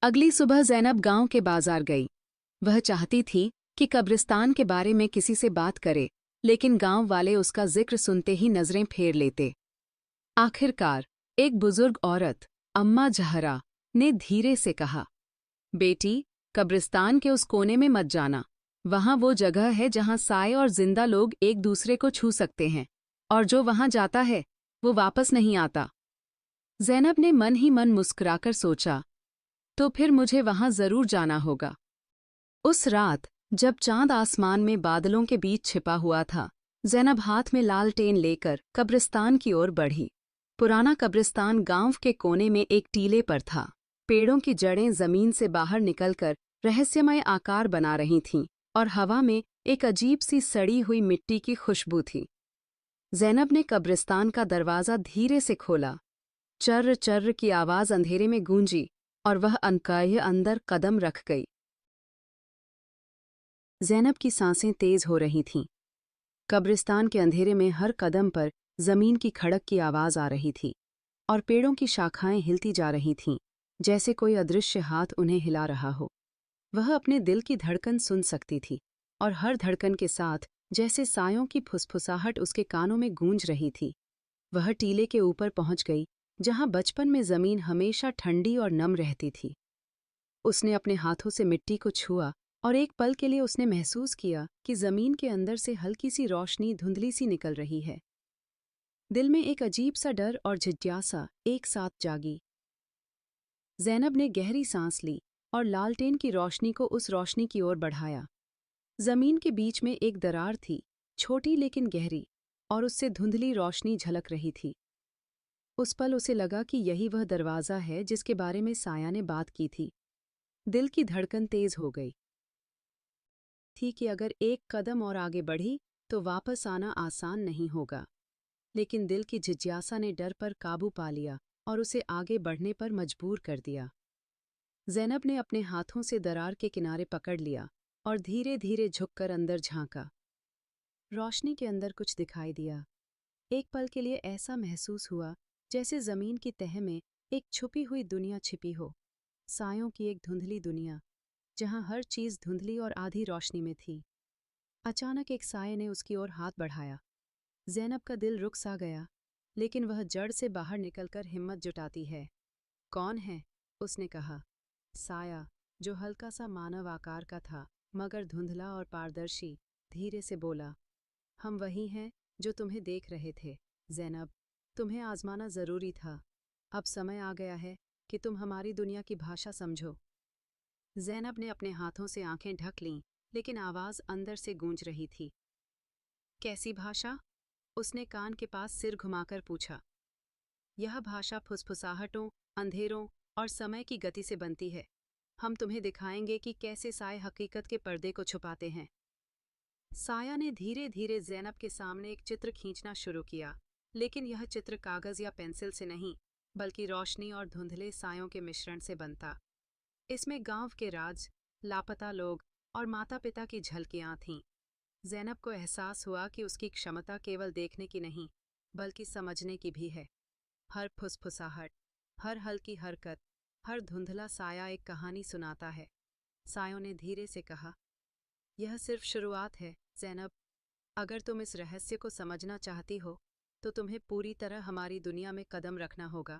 अगली सुबह ज़ैनब गांव के बाजार गई। वह चाहती थी कि कब्रिस्तान के बारे में किसी से बात करे, लेकिन गांव वाले उसका जिक्र सुनते ही नजरें फेर लेते। आखिरकार एक बुजुर्ग औरत, अम्मा जहरा, ने धीरे से कहा, बेटी, कब्रिस्तान के उस कोने में मत जाना। वहां वो जगह है जहां साए और जिंदा लोग एक दूसरे को छू सकते हैं, और जो वहां जाता है वो वापस नहीं आता। ज़ैनब ने मन ही मन मुस्कुराकर सोचा, तो फिर मुझे वहां जरूर जाना होगा। उस रात जब चांद आसमान में बादलों के बीच छिपा हुआ था, ज़ैनब हाथ में लालटेन लेकर कब्रिस्तान की ओर बढ़ी। पुराना कब्रिस्तान गांव के कोने में एक टीले पर था। पेड़ों की जड़ें जमीन से बाहर निकलकर रहस्यमय आकार बना रही थीं, और हवा में एक अजीब सी सड़ी हुई मिट्टी की खुशबू थी। ज़ैनब ने कब्रिस्तान का दरवाज़ा धीरे से खोला। चर्र चर्र की आवाज़ अंधेरे में गूंजी, और वह अनकाहे अंदर कदम रख गई। ज़ैनब की सांसें तेज हो रही थीं। कब्रिस्तान के अंधेरे में हर कदम पर जमीन की खड़क की आवाज़ आ रही थी, और पेड़ों की शाखाएं हिलती जा रही थीं, जैसे कोई अदृश्य हाथ उन्हें हिला रहा हो। वह अपने दिल की धड़कन सुन सकती थी, और हर धड़कन के साथ जैसे सायों की फुसफुसाहट उसके कानों में गूंज रही थी। वह टीले के ऊपर पहुंच गई, जहां बचपन में जमीन हमेशा ठंडी और नम रहती थी। उसने अपने हाथों से मिट्टी को छुआ, और एक पल के लिए उसने महसूस किया कि जमीन के अंदर से हल्की सी रोशनी धुंधली सी निकल रही है। दिल में एक अजीब सा डर और जिज्ञासा एक साथ जागी। ज़ैनब ने गहरी सांस ली और लालटेन की रोशनी को उस रोशनी की ओर बढ़ाया। जमीन के बीच में एक दरार थी, छोटी लेकिन गहरी, और उससे धुंधली रोशनी झलक रही थी। उस पल उसे लगा कि यही वह दरवाज़ा है जिसके बारे में साया ने बात की थी। दिल की धड़कन तेज हो गई थी कि अगर एक कदम और आगे बढ़ी तो वापस आना आसान नहीं होगा, लेकिन दिल की जिज्ञासा ने डर पर काबू पा लिया और उसे आगे बढ़ने पर मजबूर कर दिया। ज़ैनब ने अपने हाथों से दरार के किनारे पकड़ लिया और धीरे धीरे झुककर अंदर झांका। रोशनी के अंदर कुछ दिखाई दिया। एक पल के लिए ऐसा महसूस हुआ जैसे जमीन की तह में एक छुपी हुई दुनिया छिपी हो, सायों की एक धुंधली दुनिया, जहां हर चीज धुंधली और आधी रोशनी में थी। अचानक एक साये ने उसकी ओर हाथ बढ़ाया। ज़ैनब का दिल रुक सा गया, लेकिन वह जड़ से बाहर निकलकर हिम्मत जुटाती है। कौन है? उसने कहा। साया, जो हल्का सा मानव आकार का था मगर धुंधला और पारदर्शी, धीरे से बोला, हम वही हैं जो तुम्हें देख रहे थे ज़ैनब। तुम्हें आजमाना जरूरी था। अब समय आ गया है कि तुम हमारी दुनिया की भाषा समझो। ज़ैनब ने अपने हाथों से आंखें ढक लीं, लेकिन आवाज़ अंदर से गूंज रही थी। कैसी भाषा? उसने कान के पास सिर घुमाकर पूछा। यह भाषा फुसफुसाहटों, अंधेरों और समय की गति से बनती है। हम तुम्हें दिखाएंगे कि कैसे साए हकीकत के पर्दे को छुपाते हैं। साया ने धीरे धीरे ज़ैनब के सामने एक चित्र खींचना शुरू किया, लेकिन यह चित्र कागज़ या पेंसिल से नहीं, बल्कि रोशनी और धुंधले सायों के मिश्रण से बनता। इसमें गांव के राज, लापता लोग और माता पिता की झलकियां थीं। ज़ैनब को एहसास हुआ कि उसकी क्षमता केवल देखने की नहीं, बल्कि समझने की भी है। हर फुसफुसाहट, हर हल्की हरकत, हर धुंधला साया एक कहानी सुनाता है। सायों ने धीरे से कहा, यह सिर्फ शुरुआत है ज़ैनब। अगर तुम इस रहस्य को समझना चाहती हो, तो तुम्हें पूरी तरह हमारी दुनिया में कदम रखना होगा,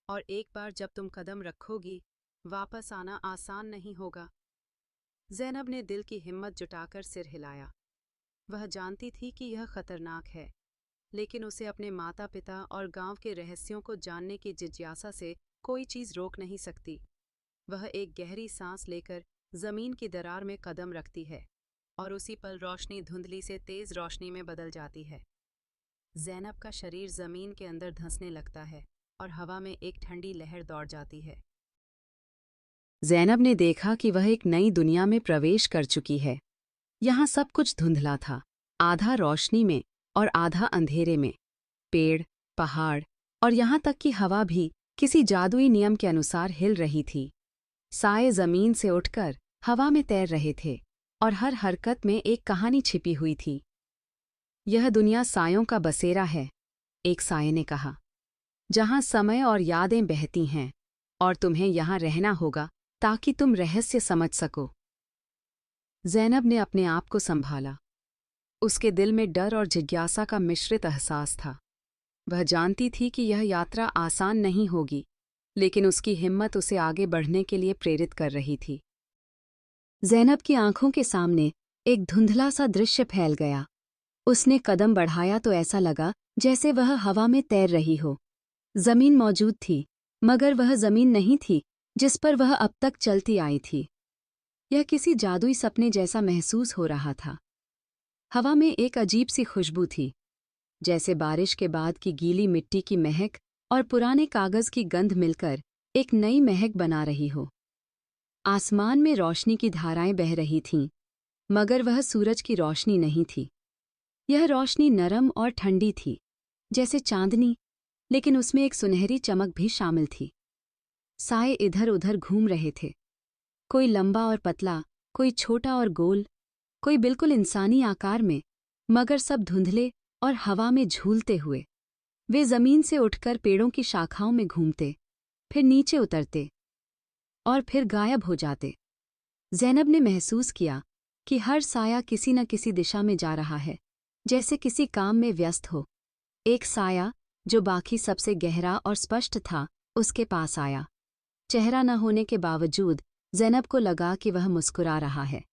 और एक बार जब तुम कदम रखोगी, वापस आना आसान नहीं होगा। ज़ैनब ने दिल की हिम्मत जुटाकर सिर हिलाया। वह जानती थी कि यह खतरनाक है, लेकिन उसे अपने माता पिता और गांव के रहस्यों को जानने की जिज्ञासा से कोई चीज़ रोक नहीं सकती। वह एक गहरी सांस लेकर जमीन की दरार में कदम रखती है, और उसी पल रोशनी धुंधली से तेज रोशनी में बदल जाती है। ज़ैनब का शरीर जमीन के अंदर धंसने लगता है, और हवा में एक ठंडी लहर दौड़ जाती है। ज़ैनब ने देखा कि वह एक नई दुनिया में प्रवेश कर चुकी है। यहाँ सब कुछ धुंधला था, आधा रोशनी में और आधा अंधेरे में। पेड़, पहाड़ और यहाँ तक कि हवा भी किसी जादुई नियम के अनुसार हिल रही थी। साए जमीन से उठकर हवा में तैर रहे थे, और हर हरकत में एक कहानी छिपी हुई थी। यह दुनिया सायों का बसेरा है, एक साये ने कहा, जहाँ समय और यादें बहती हैं, और तुम्हें यहाँ रहना होगा ताकि तुम रहस्य समझ सको। ज़ैनब ने अपने आप को संभाला। उसके दिल में डर और जिज्ञासा का मिश्रित एहसास था। वह जानती थी कि यह यात्रा आसान नहीं होगी, लेकिन उसकी हिम्मत उसे आगे बढ़ने के लिए प्रेरित कर रही थी। ज़ैनब की आंखों के सामने एक धुंधला सा दृश्य फैल गया। उसने कदम बढ़ाया तो ऐसा लगा जैसे वह हवा में तैर रही हो। जमीन मौजूद थी, मगर वह जमीन नहीं थी जिस पर वह अब तक चलती आई थी। यह किसी जादुई सपने जैसा महसूस हो रहा था। हवा में एक अजीब सी खुशबू थी, जैसे बारिश के बाद की गीली मिट्टी की महक और पुराने कागज की गंध मिलकर एक नई महक बना रही हो। आसमान में रोशनी की धाराएं बह रही थीं, मगर वह सूरज की रोशनी नहीं थी। यह रोशनी नरम और ठंडी थी, जैसे चांदनी, लेकिन उसमें एक सुनहरी चमक भी शामिल थी। साए इधर उधर घूम रहे थे, कोई लंबा और पतला, कोई छोटा और गोल, कोई बिल्कुल इंसानी आकार में, मगर सब धुंधले और हवा में झूलते हुए। वे जमीन से उठकर पेड़ों की शाखाओं में घूमते, फिर नीचे उतरते और फिर गायब हो जाते। ज़ैनब ने महसूस किया कि हर साया किसी न किसी दिशा में जा रहा है, जैसे किसी काम में व्यस्त हो। एक साया, जो बाकी सबसे गहरा और स्पष्ट था, उसके पास आया। चेहरा न होने के बावजूद ज़ैनब को लगा कि वह मुस्कुरा रहा है।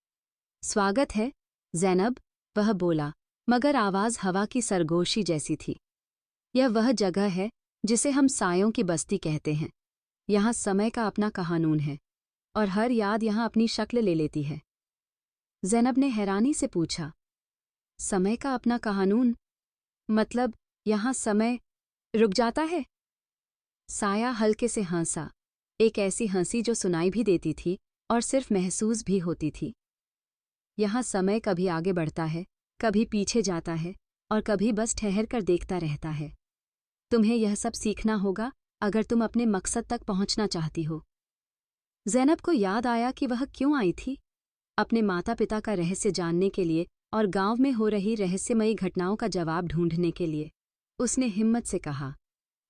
स्वागत है, ज़ैनब, वह बोला, मगर आवाज़ हवा की सरगोशी जैसी थी। यह वह जगह है जिसे हम सायों की बस्ती कहते हैं। यहाँ समय का अपना कानून है, और हर याद यहाँ अपनी शक्ल ले लेती है। ज़ैनब ने हैरानी से पूछा, समय का अपना कानून? मतलब यहाँ समय रुक जाता है? साया हल्के से हंसा, एक ऐसी हंसी जो सुनाई भी देती थी और सिर्फ महसूस भी होती थी। यहाँ समय कभी आगे बढ़ता है, कभी पीछे जाता है, और कभी बस ठहर कर देखता रहता है। तुम्हें यह सब सीखना होगा अगर तुम अपने मकसद तक पहुंचना चाहती हो। ज़ैनब को याद आया कि वह क्यों आई थी, अपने माता पिता का रहस्य जानने के लिए और गांव में हो रही रहस्यमयी घटनाओं का जवाब ढूंढने के लिए। उसने हिम्मत से कहा,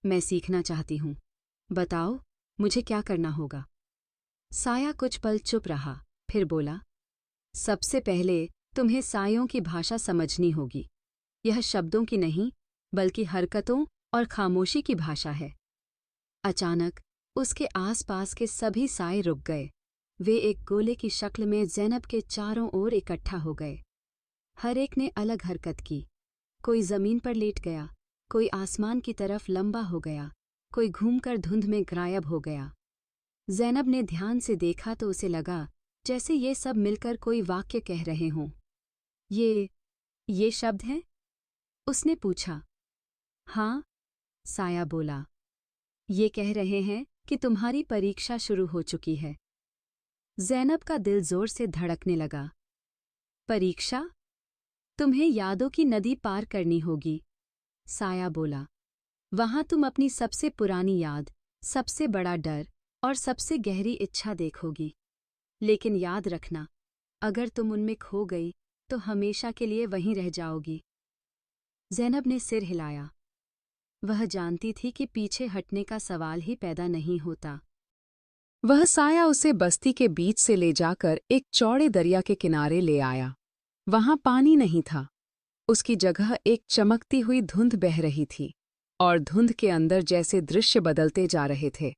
मैं सीखना चाहती हूँ, बताओ मुझे क्या करना होगा। साया कुछ पल चुप रहा, फिर बोला, सबसे पहले तुम्हें सायों की भाषा समझनी होगी। यह शब्दों की नहीं, बल्कि हरकतों और खामोशी की भाषा है। अचानक उसके आसपास के सभी साए रुक गए। वे एक गोले की शक्ल में ज़ैनब के चारों ओर इकट्ठा हो गए। हर एक ने अलग हरकत की। कोई जमीन पर लेट गया, कोई आसमान की तरफ लंबा हो गया, कोई घूमकर धुंध में गायब हो गया। ज़ैनब ने ध्यान से देखा तो उसे लगा जैसे ये सब मिलकर कोई वाक्य कह रहे हों। ये शब्द हैं? उसने पूछा। हाँ, साया बोला, ये कह रहे हैं कि तुम्हारी परीक्षा शुरू हो चुकी है। ज़ैनब का दिल जोर से धड़कने लगा। परीक्षा? तुम्हें यादों की नदी पार करनी होगी, साया बोला। वहां तुम अपनी सबसे पुरानी याद, सबसे बड़ा डर और सबसे गहरी इच्छा देखोगी। लेकिन याद रखना, अगर तुम उनमें खो गई तो हमेशा के लिए वहीं रह जाओगी। ज़ैनब ने सिर हिलाया। वह जानती थी कि पीछे हटने का सवाल ही पैदा नहीं होता। वह साया उसे बस्ती के बीच से ले जाकर एक चौड़े दरिया के किनारे ले आया। वहां पानी नहीं था। उसकी जगह एक चमकती हुई धुंध बह रही थी, और धुंध के अंदर जैसे दृश्य बदलते जा रहे थे।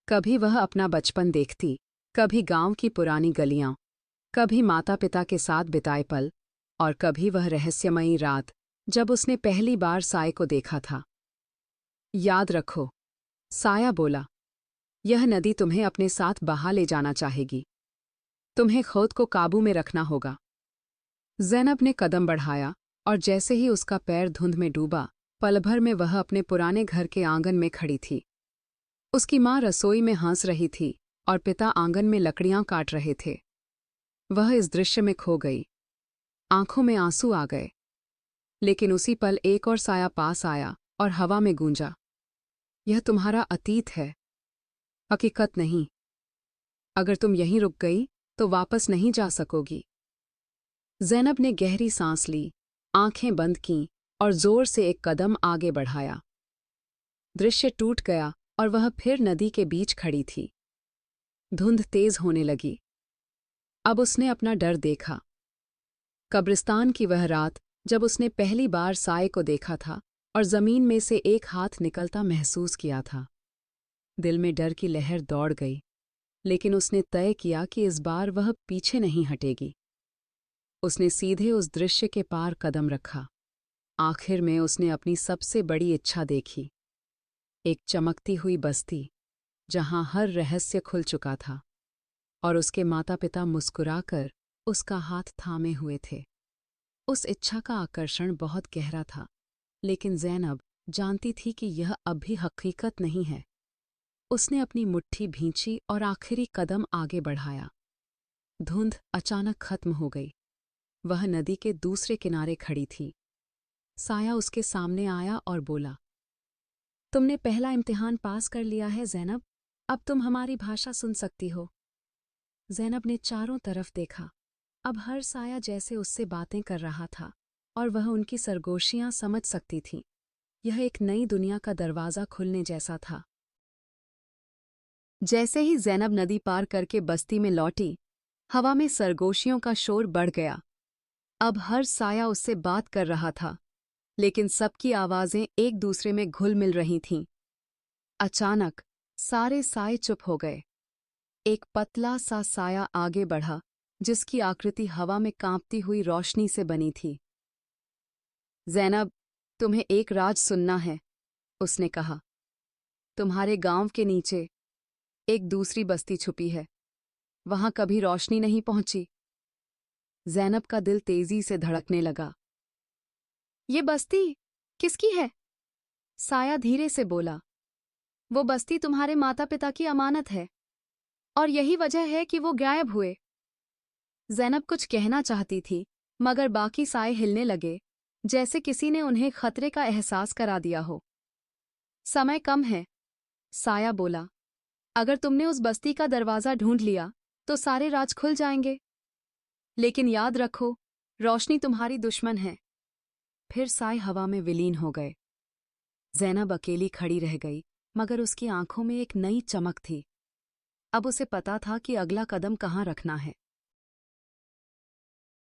कभी वह अपना बचपन देखती, कभी गांव की पुरानी गलियां, कभी माता पिता के साथ बिताए पल, और कभी वह रहस्यमयी रात जब उसने पहली बार साए को देखा था। याद रखो, साया बोला, यह नदी तुम्हें अपने साथ बहा ले जाना चाहेगी। तुम्हें खुद को काबू में रखना होगा। ज़ैनब ने कदम बढ़ाया, और जैसे ही उसका पैर धुंध में डूबा, पल भर में वह अपने पुराने घर के आंगन में खड़ी थी। उसकी माँ रसोई में हंस रही थी और पिता आंगन में लकड़ियां काट रहे थे। वह इस दृश्य में खो गई। आंखों में आंसू आ गए। लेकिन उसी पल एक और साया पास आया और हवा में गूंजा, यह तुम्हारा अतीत है, हकीकत नहीं। अगर तुम यहीं रुक गई तो वापस नहीं जा सकोगी। ज़ैनब ने गहरी सांस ली, आंखें बंद कीं और जोर से एक कदम आगे बढ़ाया। दृश्य टूट गया और वह फिर नदी के बीच खड़ी थी। धुंध तेज होने लगी। अब उसने अपना डर देखा। कब्रिस्तान की वह रात जब उसने पहली बार साए को देखा था और जमीन में से एक हाथ निकलता महसूस किया था। दिल में डर की लहर दौड़ गई, लेकिन उसने तय किया कि इस बार वह पीछे नहीं हटेगी। उसने सीधे उस दृश्य के पार कदम रखा। आखिर में उसने अपनी सबसे बड़ी इच्छा देखी, एक चमकती हुई बस्ती जहां हर रहस्य खुल चुका था और उसके माता पिता मुस्कुराकर उसका हाथ थामे हुए थे। उस इच्छा का आकर्षण बहुत गहरा था, लेकिन ज़ैनब जानती थी कि यह अब भी हकीकत नहीं है। उसने अपनी मुट्ठी भींची और आखिरी कदम आगे बढ़ाया। धुंध अचानक खत्म हो गई। वह नदी के दूसरे किनारे खड़ी थी। साया उसके सामने आया और बोला, तुमने पहला इम्तिहान पास कर लिया है ज़ैनब, अब तुम हमारी भाषा सुन सकती हो। ज़ैनब ने चारों तरफ देखा। अब हर साया जैसे उससे बातें कर रहा था और वह उनकी सरगोशियां समझ सकती थी। यह एक नई दुनिया का दरवाज़ा खुलने जैसा था। जैसे ही ज़ैनब नदी पार करके बस्ती में लौटी, हवा में सरगोशियों का शोर बढ़ गया। अब हर साया उससे बात कर रहा था, लेकिन सबकी आवाज़ें एक दूसरे में घुल मिल रही थीं। अचानक सारे साए चुप हो गए। एक पतला सा साया आगे बढ़ा, जिसकी आकृति हवा में कांपती हुई रोशनी से बनी थी। ज़ैनब, तुम्हें एक राज सुनना है, उसने कहा। तुम्हारे गांव के नीचे एक दूसरी बस्ती छुपी है। वहां कभी रोशनी नहीं पहुंची। ज़ैनब का दिल तेजी से धड़कने लगा। ये बस्ती किसकी है? साया धीरे से बोला, वो बस्ती तुम्हारे माता पिता की अमानत है, और यही वजह है कि वो गायब हुए। ज़ैनब कुछ कहना चाहती थी, मगर बाकी साए हिलने लगे, जैसे किसी ने उन्हें खतरे का एहसास करा दिया हो। समय कम है, साया बोला। अगर तुमने उस बस्ती का दरवाज़ा ढूंढ लिया तो सारे राज खुल जाएंगे। लेकिन याद रखो, रोशनी तुम्हारी दुश्मन है। फिर साए हवा में विलीन हो गए। ज़ैनब अकेली खड़ी रह गई, मगर उसकी आंखों में एक नई चमक थी। अब उसे पता था कि अगला कदम कहाँ रखना है।